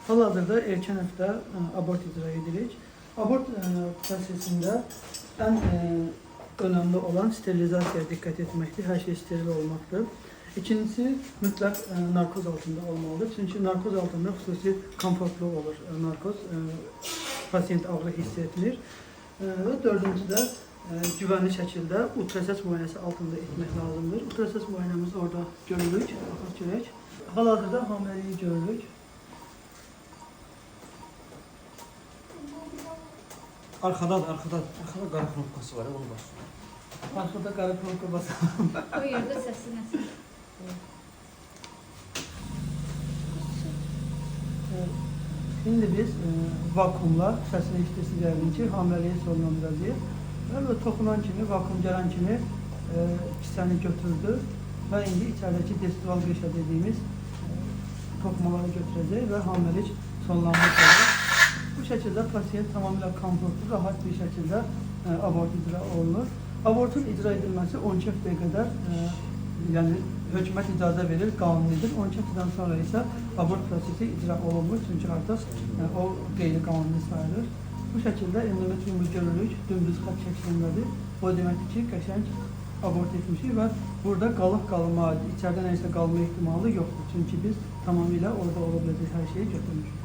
Hal-hazırda erkən həftə abort icra edirik. Abort prosesində ən önemli olan sterilizasiyaya diqqət etməkdir, hər şey steril olmaqdır. İkincisi, mütləq narkoz altında olmalıdır. Çünki narkoz altında xüsusi komfortlu olur narkoz, pasiyent ağrı hiss etmir. Və dördüncü də güvənli şəkildə ultrases müayinəsi altında etmək lazımdır. Ultrases müayinəmiz orada görülür, baxaq görək. Hal-hazırda hamileliği görülür. Arkada qara knopkası var, onu bas. Arkada qara knopka basalım. O yerde sesi nəsə. Şimdi biz vakumla səsini eşitisi gəldik ki, hamileliği sonlandıracağıq. Və toxunan kimi, vakum gələn kimi kisəni götürdü və indi içəridəki destrual qışa dediyimiz toxumaları götürəcək və hamilelik sonlanmış olacaq. Bu şəkildə pasiyent tamamilə komfortlu, rahat bir şəkildə abort icra olunur. Abortun icra edilməsi 12 həftəyə qədər yəni hökumət icazə verir, qanunidir. 12 həftədən sonra isə abort prosesi icra olunmur, çünki artıq o qeyri-qanuni sayılır. Bu şəkildə endometriumuz görürük, dümdüz xat şəklindədir. O deməkdir ki, qəşəng abort etmişik və burada qalıq qalma, içəridə nəyisə qalma ehtimalı yoxdur. Çünki biz tamamilə orada ola biləcək hər şeyi götürmüşük.